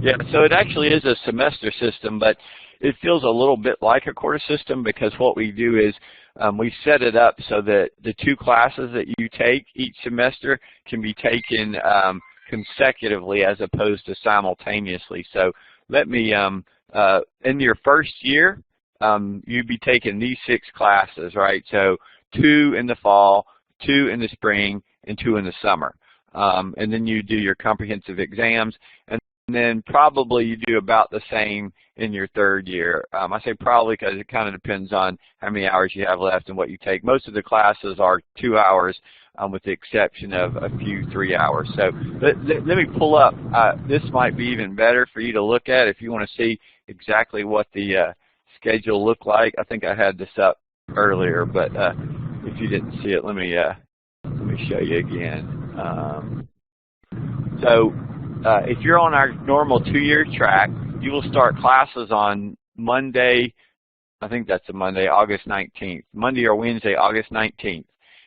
Yeah, so it actually is a semester system, but it feels a little bit like a quarter system because what we do is we set it up so that the 2 classes that you take each semester can be taken consecutively as opposed to simultaneously. So let me, in your first year, you'd be taking these 6 classes, right? So 2 in the fall, 2 in the spring, and 2 in the summer. And then you do your comprehensive exams, and then probably you do about the same in your third year. I say probably because it kind of depends on how many hours you have left and what you take. Most of the classes are 2 hours, with the exception of a few 3 hours. So let me pull up. This might be even better for you to look at if you want to see exactly what the schedule looked like. I think I had this up earlier, but if you didn't see it, let me show you again. If you're on our normal 2-year track, you will start classes on Monday, I think that's a Monday, August 19th. Monday or Wednesday, August 19th.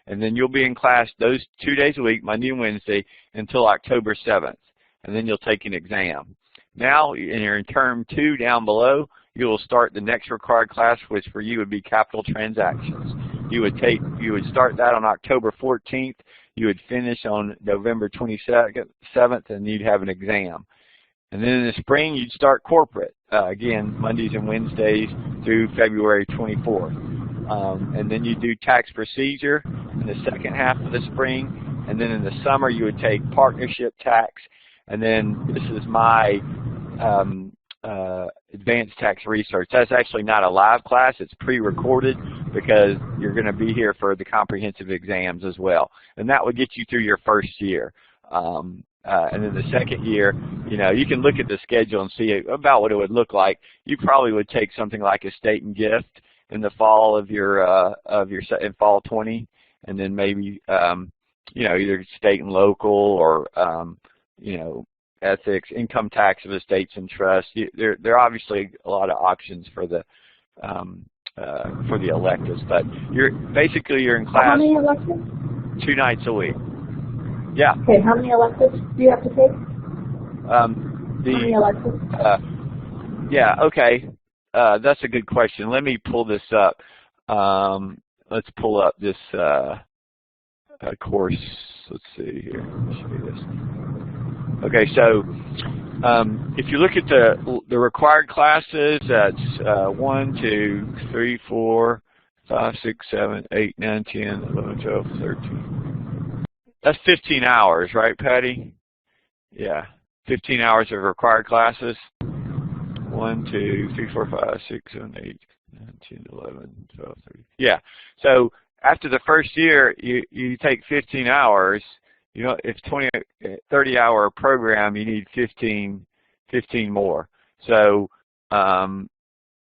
And then you'll be in class those 2 days a week, Monday and Wednesday, until October 7th. And then you'll take an exam. Now, in term 2 down below, you will start the next required class, which for you would be capital transactions. You would start that on October 14th. You would finish on November 27th, and you'd have an exam. And then in the spring, you'd start corporate, again, Mondays and Wednesdays through February 24th. And then you do tax procedure in the second half of the spring. And then in the summer, you would take partnership tax. And then this is my advanced tax research. That's actually not a live class. It's pre-recorded because you're going to be here for the comprehensive exams as well. And that would get you through your first year. And then the second year, you can look at the schedule and see about what it would look like. You probably would take something like a state and gift in the fall of your in fall 20, and then maybe either state and local or ethics, income tax of estates and trusts. There are obviously a lot of options for the electives, but you're in class. How many electives? 2 nights a week. Yeah. Okay, how many electives do you have to take? many electives? Yeah, okay. That's a good question. Let me pull this up. Let's pull up this course. Let's see here. Let me show you this. Okay, so if you look at the required classes, that's 1, 2, 3, 4, 5, 6, 7, 8, 9, 10, 11, 12, 13. That's 15 hours, right, Patty? Yeah, 15 hours of required classes. 1, 2, 3, 4, 5, 6, 7, 8, 9, 10, 11, 12, 13. Yeah, so after the first year, you take 15 hours. You know, if 30-hour program, you need 15 more. So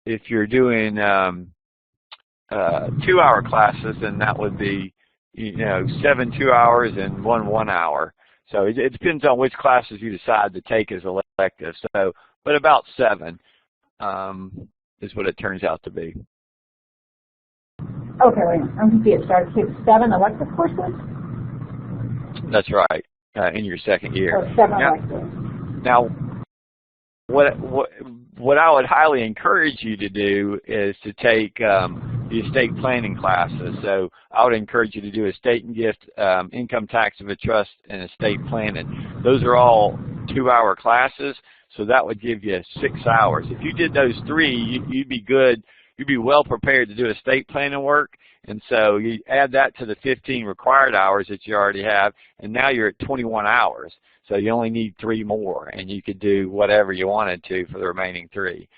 if you're doing 2-hour classes, then that would be, 7 2-hours and 1 hour. So it depends on which classes you decide to take as electives. So, but about 7 is what it turns out to be. Okay, wait a minute. I'm confused. So I take 7 elective courses? That's right, in your second year. Oh, 7 electives. Now, what I would highly encourage you to do is to take the estate planning classes. So I would encourage you to do estate and gift, income tax of a trust, and estate planning. Those are all 2-hour classes, so that would give you 6 hours. If you did those 3, you'd be good. You'd be well prepared to do estate planning work. And so you add that to the 15 required hours that you already have, and now you're at 21 hours. So you only need 3 more, and you could do whatever you wanted to for the remaining 3.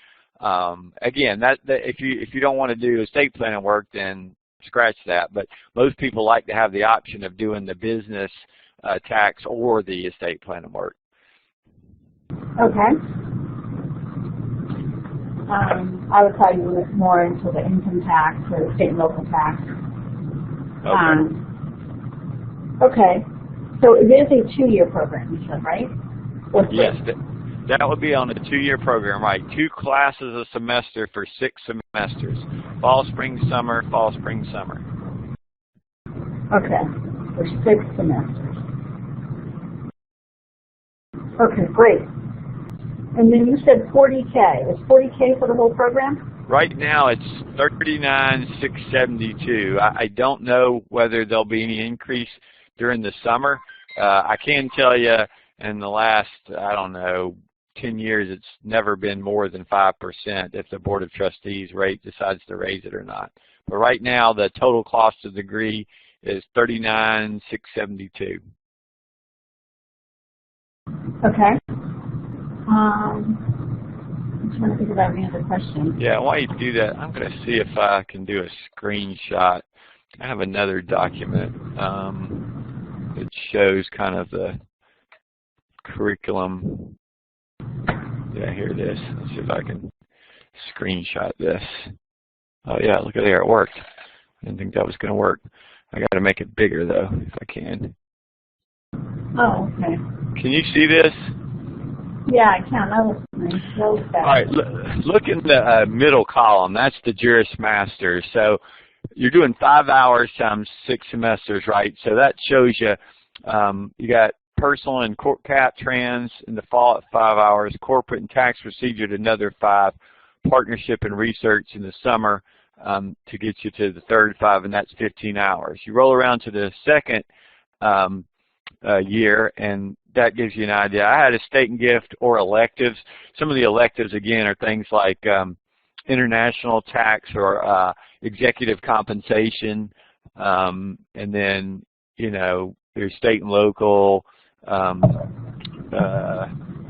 Again, if you don't want to do estate planning work, then scratch that. But most people like to have the option of doing the business tax or the estate planning work. Okay. I would probably look more into the income tax or state and local tax. Okay. So it is a 2-year program, you said, right? Or 3? Yes, that would be on a 2-year program, right? 2 classes a semester for 6 semesters. Fall, spring, summer, fall, spring, summer. Okay. For 6 semesters. Okay, great. And then you said 40K. Is 40K for the whole program? Right now it's $39,672. I don't know whether there'll be any increase during the summer. I can tell you in the last, 10 years, it's never been more than 5% if the Board of Trustees decides to raise it or not. But right now the total cost of the degree is $39,672. Okay. I'm trying to think about any other questions. Yeah, while you do that, I'm going to see if I can do a screenshot. I have another document that shows kind of the curriculum. Yeah, here it is. Let's see if I can screenshot this. Oh yeah, look at there, it worked. I didn't think that was going to work. I got to make it bigger though, if I can. Oh, okay. Can you see this? Yeah, I can. That looks nice. That looks better. All right, look in the middle column. That's the Juris Master. So you're doing 5 hours times 6 semesters, right? So that shows you you got personal and cap trans in the fall at 5 hours, corporate and tax procedure at another 5, partnership and research in the summer to get you to the third 5, and that's 15 hours. You roll around to the second year, and that gives you an idea. I had estate and gift or electives. Some of the electives, again, are things like international tax or executive compensation, and then, there's state and local, and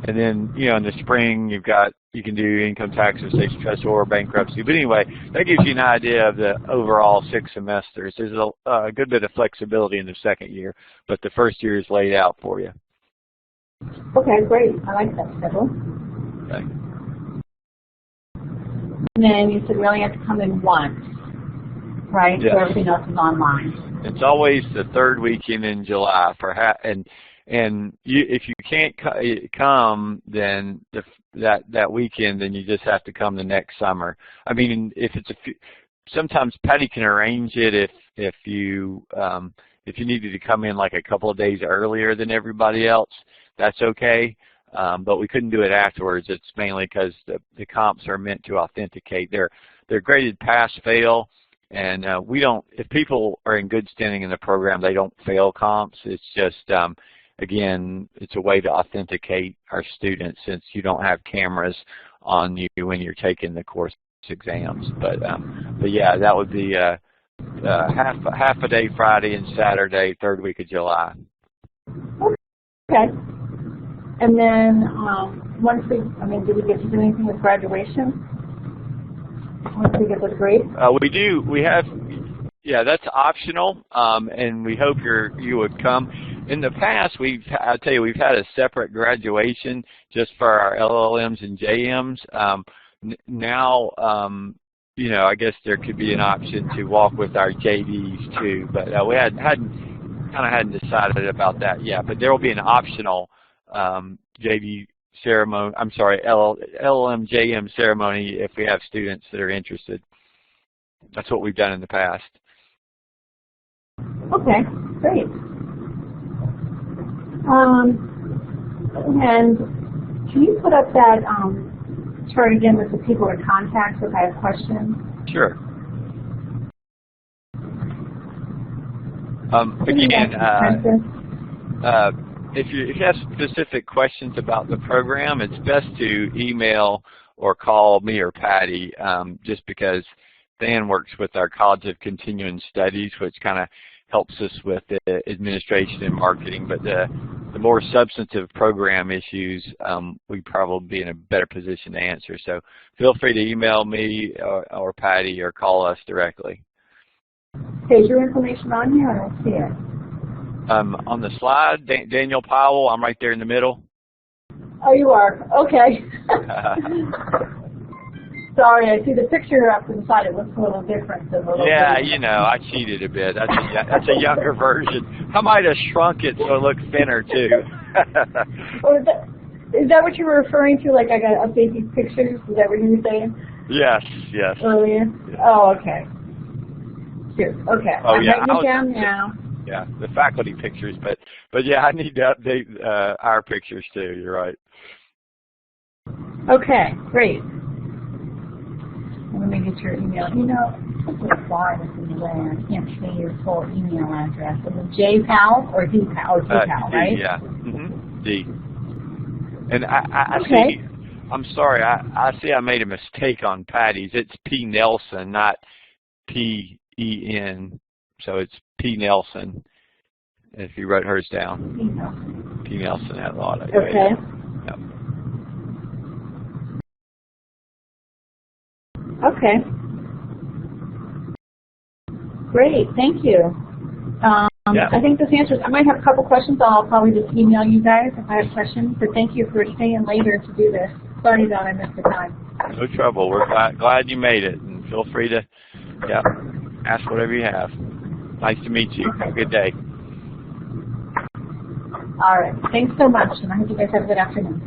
then, in the spring, you can do income tax, estate trust, or bankruptcy. But anyway, that gives you an idea of the overall 6 semesters. There's a good bit of flexibility in the second year, but the first year is laid out for you. Okay, great. I like that schedule. Okay. And then you said we only have to come in once, right? Yes. So everything else is online. It's always the third weekend in July if you can't come, then that weekend, then you just have to come the next summer. I mean, if it's sometimes Patty can arrange it if you needed to come in like a couple of days earlier than everybody else. That's okay. but we couldn't do it afterwards. It's mainly because the comps are meant to authenticate. They're graded pass, fail, and we don't. If people are in good standing in the program, they don't fail comps. It's just again, it's a way to authenticate our students since you don't have cameras on you when you're taking the course exams. But yeah, that would be half a day Friday and Saturday, third week of July. Okay. And then once we, do we get to do anything with graduation? Once we get the grades? We do. We have. Yeah, that's optional, and we hope you would come. In the past, I tell you, we've had a separate graduation just for our LLMs and JMs. Now, I guess there could be an option to walk with our JDs too, but we hadn't decided about that yet. But there will be an optional JD ceremony. I'm sorry, LLM JM ceremony if we have students that are interested. That's what we've done in the past. Okay, great. And can you put up that chart again with the people to contact if I have questions? Sure. Again, if you have specific questions about the program, it's best to email or call me or Patty, just because Dan works with our College of Continuing Studies, which kind of helps us with the administration and marketing. But the more substantive program issues, we'd probably be in a better position to answer. So feel free to email me or Patty or call us directly. Okay, is your information on here? I don't see it. On the slide, Daniel Powell, I'm right there in the middle. Oh, you are? Okay. Sorry, I see the picture up to the side. It looks a little different than the little Yeah, video. I cheated a bit. That's a younger version. I might have shrunk it so it looks thinner, too. Oh, is that what you were referring to? Like, I got to update these pictures? Is that what you were saying? Yes. Earlier? Yeah. Oh, okay. Sure. Okay. Oh, I'm writing it down now. Yeah, the faculty pictures, but yeah, I need to update our pictures too. You're right. Okay, great. Let me get your email. The slide is in the way. I can't see your full email address. Is it JPal or DPal? DPal, right? Yeah. D. And I okay. see. I'm sorry. I see. I made a mistake on Patty's. It's P Nelson, not P-E-N. So it's P Nelson. If you wrote hers down. P Nelson at law. Okay. Yep. Okay. Great, thank you. I think this answers. I might have a couple questions. I'll probably just email you guys if I have questions. But thank you for staying later to do this. Sorry that I missed the time. No trouble. We're glad you made it, and feel free to ask whatever you have. Nice to meet you. Okay. Have a good day. All right. Thanks so much, and I hope you guys have a good afternoon.